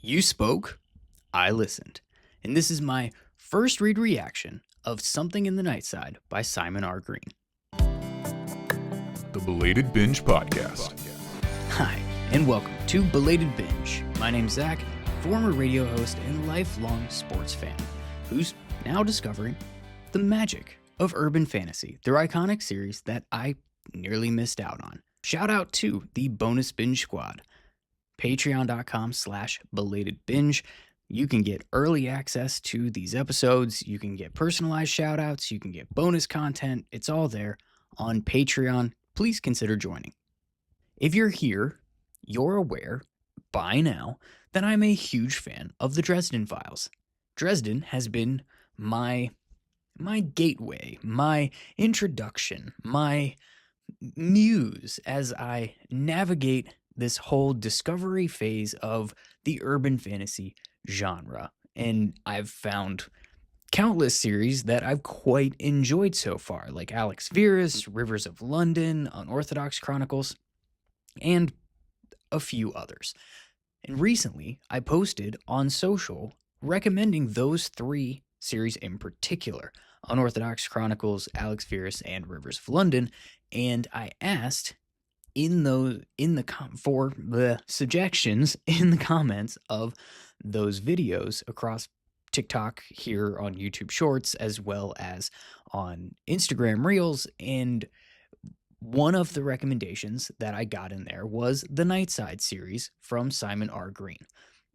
You spoke, I listened. And this is my first read reaction of Something in the Nightside by Simon R. Green. The Belated Binge Podcast. Hi, and welcome to Belated Binge. My name's Zach, former radio host and lifelong sports fan, who's now discovering the magic of urban fantasy through iconic series that I nearly missed out on. Shout out to the Bonus Binge Squad. Patreon.com/belatedbinge. You can get early access to these episodes. You can get personalized shout outs. You can get bonus content. It's all there on Patreon. Please consider joining. If you're here, you're aware by now that I'm a huge fan of the Dresden Files. Dresden has been my gateway, my introduction, my muse as I navigate this whole discovery phase of the urban fantasy genre. And I've found countless series that I've quite enjoyed so far, like Alex Verus, Rivers of London, Unorthodox Chronicles, and a few others. And recently, I posted on social recommending those three series in particular, Unorthodox Chronicles, Alex Verus, and Rivers of London, and I asked for the suggestions in the comments of those videos across TikTok, here on YouTube Shorts, as well as on Instagram Reels. And one of the recommendations that I got in there was the Nightside series from Simon R. Green.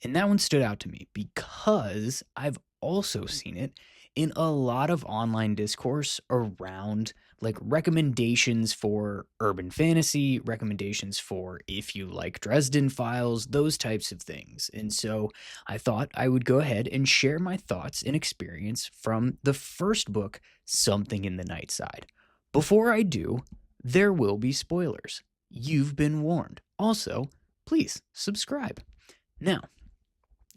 And that one stood out to me because I've also seen it in a lot of online discourse around like recommendations for urban fantasy, recommendations for if you like Dresden Files, those types of things. And so I thought I would go ahead and share my thoughts and experience from the first book, Something in the Nightside. Before I do, there will be spoilers. You've been warned. Also, please subscribe. Now,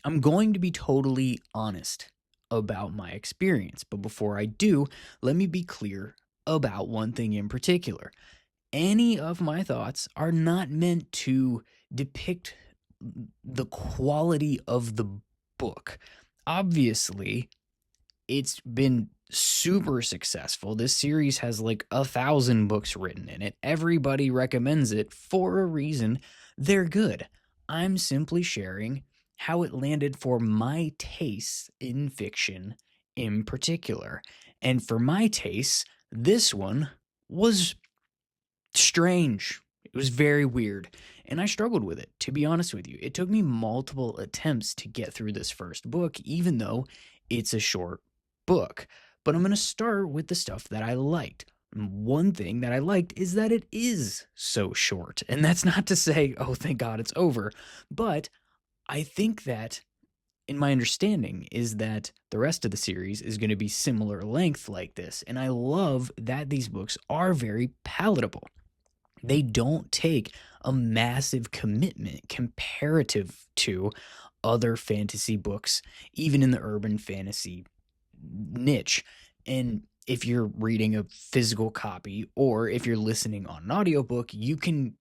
I'm going to be totally honest about my experience, but before I do, let me be clear about one thing in particular. Any of my thoughts are not meant to depict the quality of the book. Obviously, it's been super successful. This series has like 1,000 books written in it. Everybody recommends it for a reason. They're good. I'm simply sharing how it landed for my tastes in fiction in particular. And for my tastes, this one was strange. It was very weird. And I struggled with it, to be honest with you. It took me multiple attempts to get through this first book, even though it's a short book. But I'm going to start with the stuff that I liked. One thing that I liked is that it is so short. And that's not to say, oh, thank God it's over. But I think that, in my understanding, is that the rest of the series is going to be similar length like this. And I love that these books are very palatable. They don't take a massive commitment comparative to other fantasy books, even in the urban fantasy niche. And if you're reading a physical copy or if you're listening on an audiobook, you can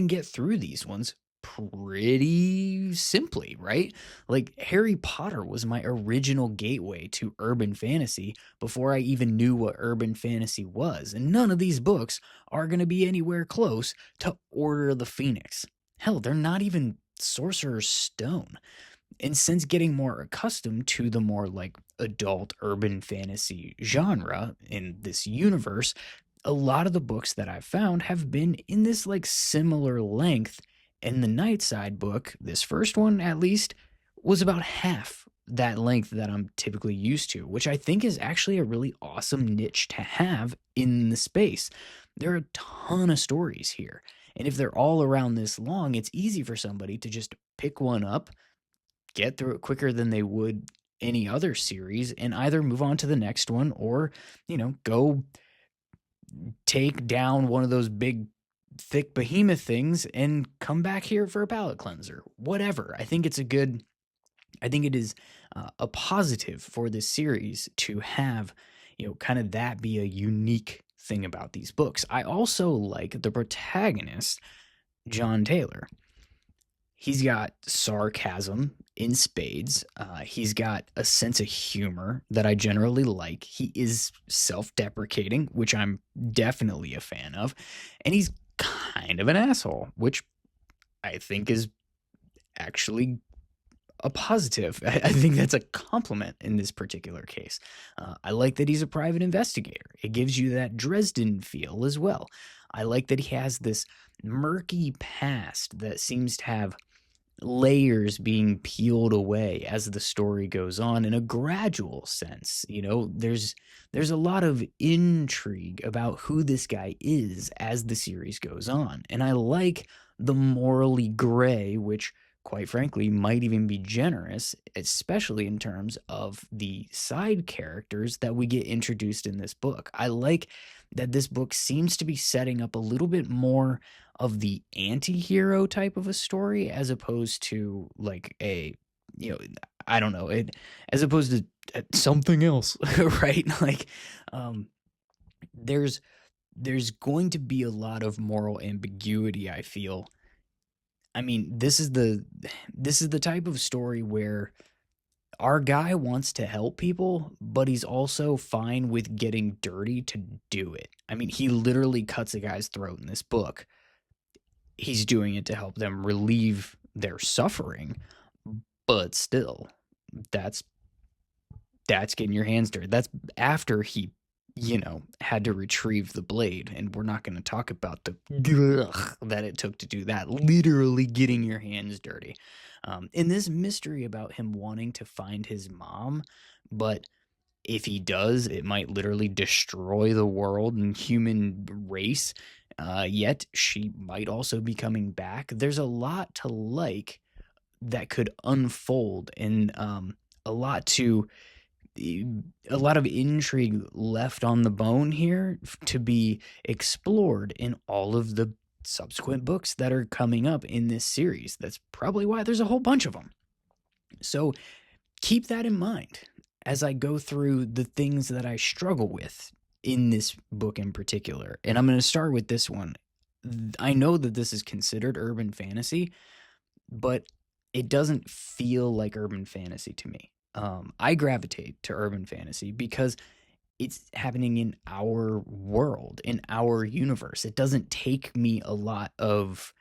get through these ones pretty simply, right? Like Harry Potter was my original gateway to urban fantasy before I even knew what urban fantasy was. And none of these books are going to be anywhere close to Order of the Phoenix. Hell, they're not even Sorcerer's Stone. And since getting more accustomed to the more like adult urban fantasy genre in this universe, a lot of the books that I've found have been in this like similar length. And the Nightside book, this first one at least, was about half that length that I'm typically used to, which I think is actually a really awesome niche to have in the space. There are a ton of stories here. And if they're all around this long, it's easy for somebody to just pick one up, get through it quicker than they would any other series, and either move on to the next one or, go take down one of those big thick behemoth things and come back here for a palate cleanser. Whatever. I think it is a positive for this series to have, kind of that be a unique thing about these books. I also like the protagonist, John Taylor. He's got sarcasm in spades. He's got a sense of humor that I generally like. He is self-deprecating, which I'm definitely a fan of, and he's kind of an asshole, which I think is actually a positive. I think that's a compliment in this particular case. I like that he's a private investigator. It gives you that Dresden feel as well. I like that he has this murky past that seems to have layers being peeled away as the story goes on in a gradual sense. There's a lot of intrigue about who this guy is as the series goes on, and I like the morally gray, which quite frankly might even be generous, especially in terms of the side characters that we get introduced in this book. I like that this book seems to be setting up a little bit more of the anti-hero type of a story as opposed to like a, you know, I don't know, as opposed to something else, right? Like, um, there's going to be a lot of moral ambiguity, I feel. I mean, this is the type of story where our guy wants to help people, but he's also fine with getting dirty to do it. I mean, he literally cuts a guy's throat in this book. He's doing it to help them relieve their suffering, but still, that's getting your hands dirty. That's after he, had to retrieve the blade, and we're not going to talk about the that it took to do that. Literally getting your hands dirty. In this mystery about him wanting to find his mom, but if he does, it might literally destroy the world and human race. Yet she might also be coming back. There's a lot to like that could unfold, and a lot to a lot of intrigue left on the bone here to be explored in all of the subsequent books that are coming up in this series. That's probably why there's a whole bunch of them. So keep that in mind as I go through the things that I struggle with in this book in particular. And I'm going to start with this one. I know that this is considered urban fantasy, but it doesn't feel like urban fantasy to me. I gravitate to urban fantasy because it's happening in our world, in our universe. It doesn't take me a lot of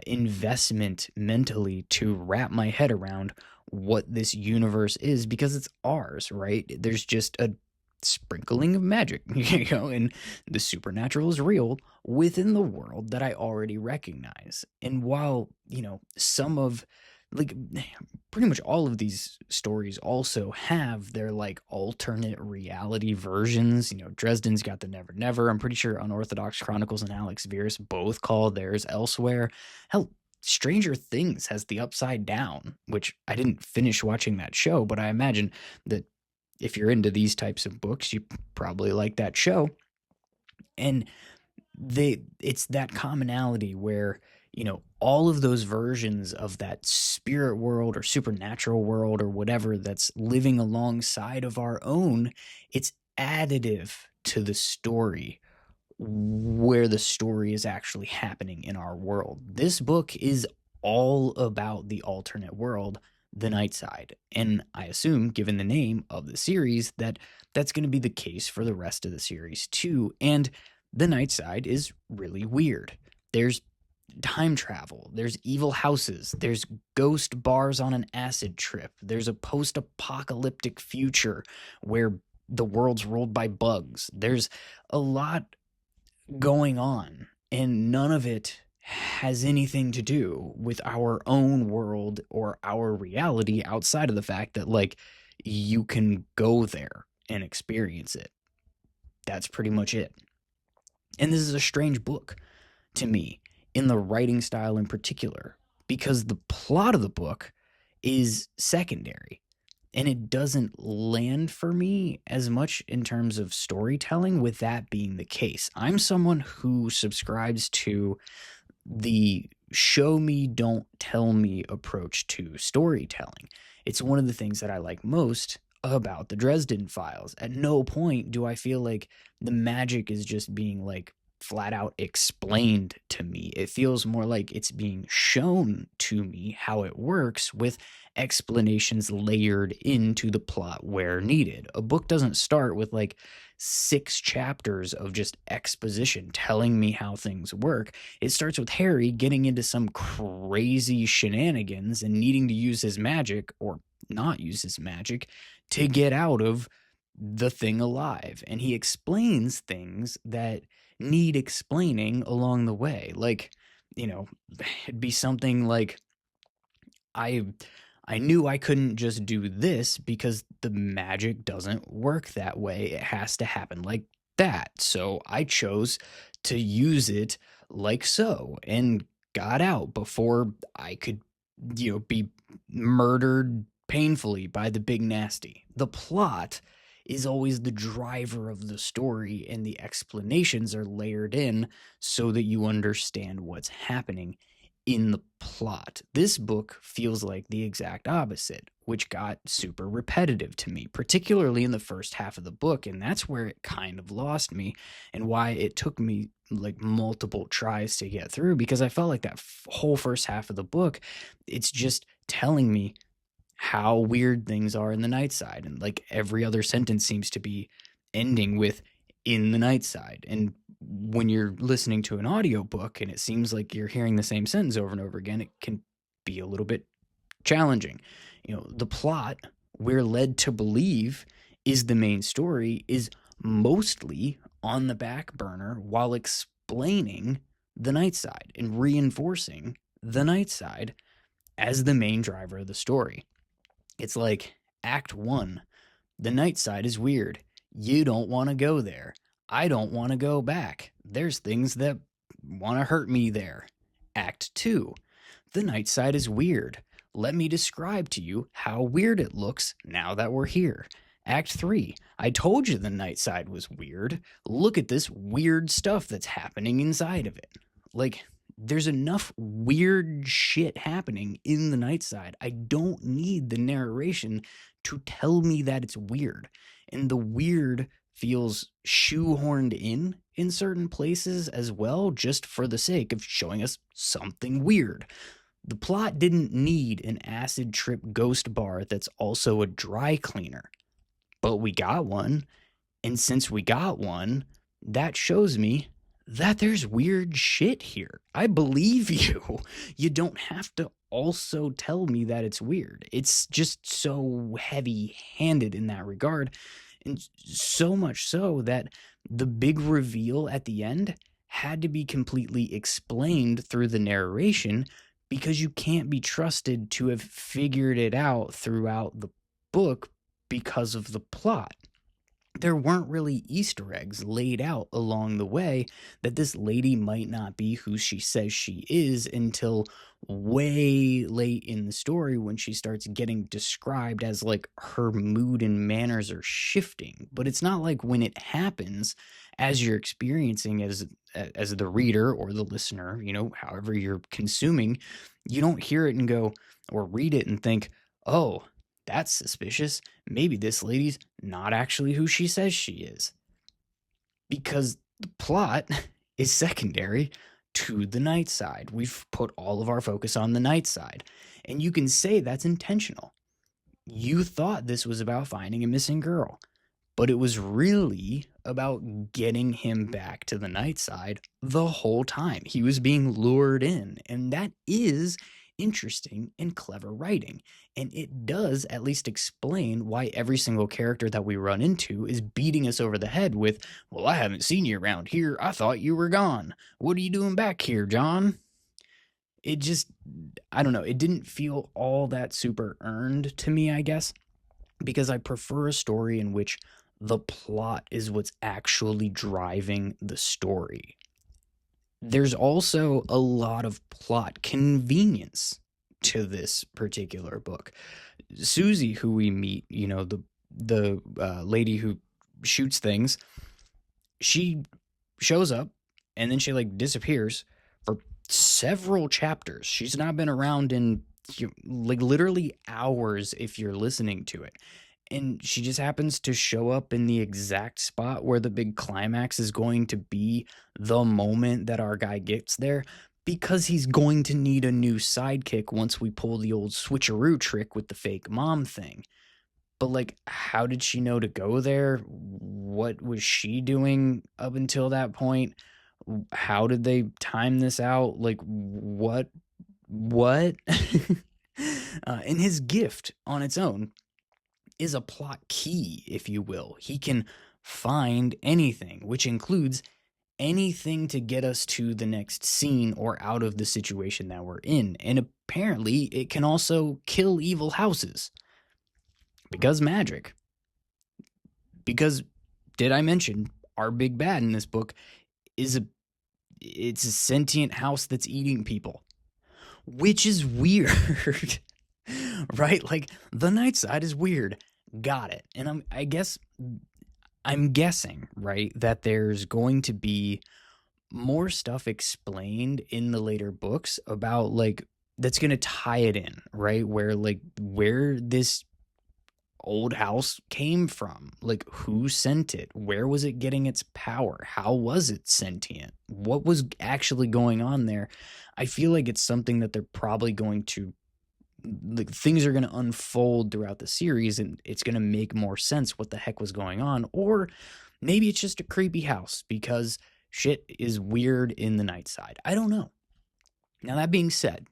investment mentally to wrap my head around what this universe is because it's ours, right? There's just a sprinkling of magic, and the supernatural is real within the world that I already recognize. And while, some of like pretty much all of these stories also have their like alternate reality versions. Dresden's got the Never Never. I'm pretty sure Unorthodox Chronicles and Alex Verus both call theirs Elsewhere. Hell, Stranger Things has the Upside Down, which I didn't finish watching that show, but I imagine that if you're into these types of books, you probably like that show. And it's that commonality where, all of those versions of that spirit world or supernatural world or whatever that's living alongside of our own, it's additive to the story where the story is actually happening in our world. This book is all about the alternate world, the Nightside. And I assume, given the name of the series, that that's going to be the case for the rest of the series too. And the Nightside is really weird. There's time travel, there's evil houses, there's ghost bars on an acid trip, there's a post-apocalyptic future where the world's ruled by bugs. There's a lot going on, and none of it has anything to do with our own world or our reality outside of the fact that, like, you can go there and experience it. That's pretty much it. And this is a strange book to me, in the writing style in particular, because the plot of the book is secondary and it doesn't land for me as much in terms of storytelling with that being the case. I'm someone who subscribes to the show me, don't tell me approach to storytelling. It's one of the things that I like most about the Dresden Files. At no point do I feel like the magic is just being like flat out explained to me. It feels more like it's being shown to me how it works, with explanations layered into the plot where needed. A book doesn't start with like 6 chapters of just exposition telling me how things work. It starts with Harry getting into some crazy shenanigans and needing to use his magic, or not use his magic, to get out of the thing alive. And he explains things that need explaining along the way. Like, it'd be something like, I I knew I couldn't just do this because the magic doesn't work that way. It has to happen like that. So I chose to use it like so and got out before I could, be murdered painfully by the big nasty. The plot is always the driver of the story, and the explanations are layered in so that you understand what's happening in the plot. This book feels like the exact opposite, which got super repetitive to me, particularly in the first half of the book. And that's where it kind of lost me, and why it took me like multiple tries to get through, because I felt like that whole first half of the book, it's just telling me how weird things are in the Nightside. And like every other sentence seems to be ending with "in the Nightside." And when you're listening to an audiobook and it seems like you're hearing the same sentence over and over again, it can be a little bit challenging. The plot, we're led to believe, is the main story, is mostly on the back burner while explaining the Nightside and reinforcing the Nightside as the main driver of the story. It's like Act 1, the Nightside is weird. You don't want to go there. I don't want to go back. There's things that want to hurt me there. Act 2, the Nightside is weird. Let me describe to you how weird it looks now that we're here. Act 3, I told you the Nightside was weird. Look at this weird stuff that's happening inside of it. Like, there's enough weird shit happening in the Nightside. I don't need the narration to tell me that it's weird. And the weird feels shoehorned in certain places as well, just for the sake of showing us something weird. The plot didn't need an acid trip ghost bar that's also a dry cleaner, but we got one. And since we got one, that shows me that there's weird shit here. I believe you. You don't have to also tell me that it's weird. It's just so heavy-handed in that regard, and so much so that the big reveal at the end had to be completely explained through the narration, because you can't be trusted to have figured it out throughout the book because of the plot. There weren't really Easter eggs laid out along the way that this lady might not be who she says she is until way late in the story, when she starts getting described as like her mood and manners are shifting. But it's not like when it happens, as you're experiencing as the reader or the listener, however you're consuming, you don't hear it and go, or read it and think, oh, that's suspicious. Maybe this lady's not actually who she says she is. Because the plot is secondary to the Nightside. We've put all of our focus on the Nightside. And you can say that's intentional. You thought this was about finding a missing girl, but it was really about getting him back to the Nightside the whole time. He was being lured in, and that is interesting and clever writing. And it does at least explain why every single character that we run into is beating us over the head with, well, I haven't seen you around here. I thought you were gone. What are you doing back here, John? It just, I don't know. It didn't feel all that super earned to me, I guess, because I prefer a story in which the plot is what's actually driving the story. There's also a lot of plot convenience to this particular book. Susie, who we meet, the lady who shoots things, she shows up and then she like disappears for several chapters. She's not been around in like literally hours if you're listening to it. and she just happens to show up in the exact spot where the big climax is going to be the moment that our guy gets there, because he's going to need a new sidekick once we pull the old switcheroo trick with the fake mom thing. But, like, how did she know to go there? What was she doing up until that point? How did they time this out? Like, what? What? And his gift on its own is a plot key, if you will. He can find anything, which includes anything to get us to the next scene or out of the situation that we're in. And apparently, it can also kill evil houses because magic. Because, did I mention, our big bad in this book is it's a sentient house that's eating people, which is weird. Right? Like, the Nightside is weird. Got it. And I'm guessing, right, that there's going to be more stuff explained in the later books about, like, that's going to tie it in, right? Where this old house came from, like, who sent it, where was it getting its power, how was it sentient, what was actually going on there. I feel like it's something that they're probably going to, like, things are going to unfold throughout the series, and it's going to make more sense what the heck was going on. Or maybe it's just a creepy house because shit is weird in the Nightside. I don't know. Now, that being said,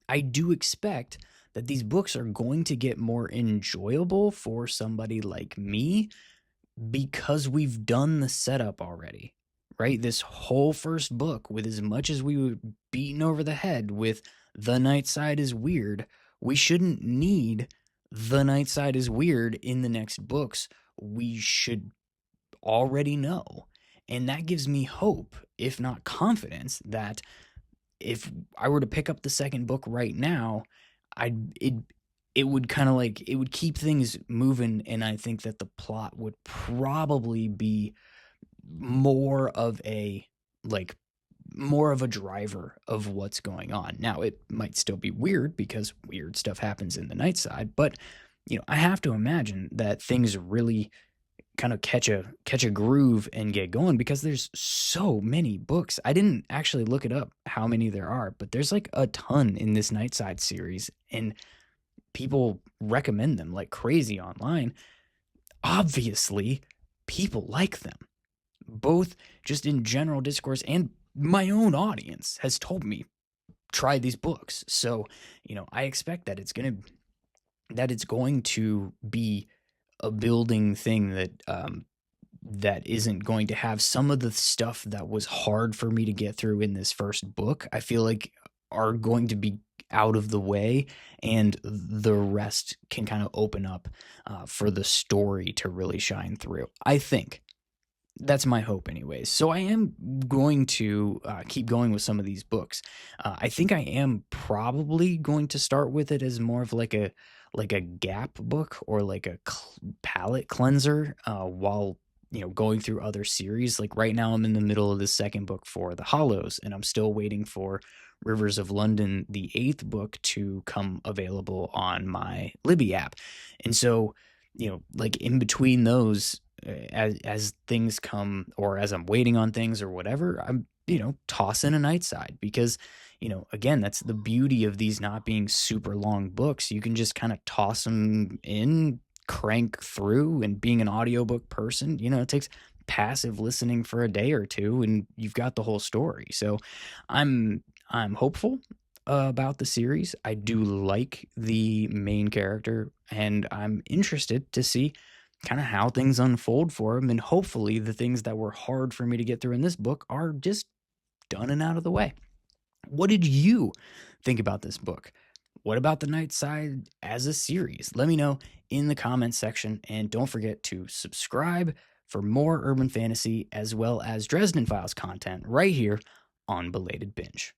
I do expect that these books are going to get more enjoyable for somebody like me because we've done the setup already, right? This whole first book, with as much as we were beaten over the head with the Nightside is weird, we shouldn't need the Nightside is weird in the next books. We should already know. And that gives me hope, if not confidence, that if I were to pick up the second book right now, it would kind of, like, it would keep things moving, and I think that the plot would probably be more of a driver of what's going on. Now, it might still be weird because weird stuff happens in the Nightside, but I have to imagine that things really kind of catch a groove and get going, because there's so many books. I didn't actually look it up how many there are, but there's like a ton in this Nightside series, and people recommend them like crazy online. Obviously, people like them, both just in general discourse, and my own audience has told me try these books. So, I expect that it's going to be a building thing that isn't going to have some of the stuff that was hard for me to get through in this first book. I feel like are going to be out of the way, and the rest can kind of open up for the story to really shine through. I think that's my hope anyways. So I am going to keep going with some of these books. I think I am probably going to start with it as more of like a gap book, or like a palette cleanser, while going through other series. Like right now I'm in the middle of the second book for The Hollows, and I'm still waiting for Rivers of London, the 8th book, to come available on my Libby app. And so, like in between those, as things come, or as I'm waiting on things or whatever, I'm tossing a Nightside, because again, that's the beauty of these not being super long books. You can just kind of toss them in, crank through, and being an audiobook person, it takes passive listening for a day or two and you've got the whole story. So I'm hopeful about the series. I do like the main character, and I'm interested to see kind of how things unfold for him, and hopefully the things that were hard for me to get through in this book are just done and out of the way. What did you think about this book? What about the Nightside as a series? Let me know in the comments section, and don't forget to subscribe for more urban fantasy as well as Dresden Files content right here on Belated Binge.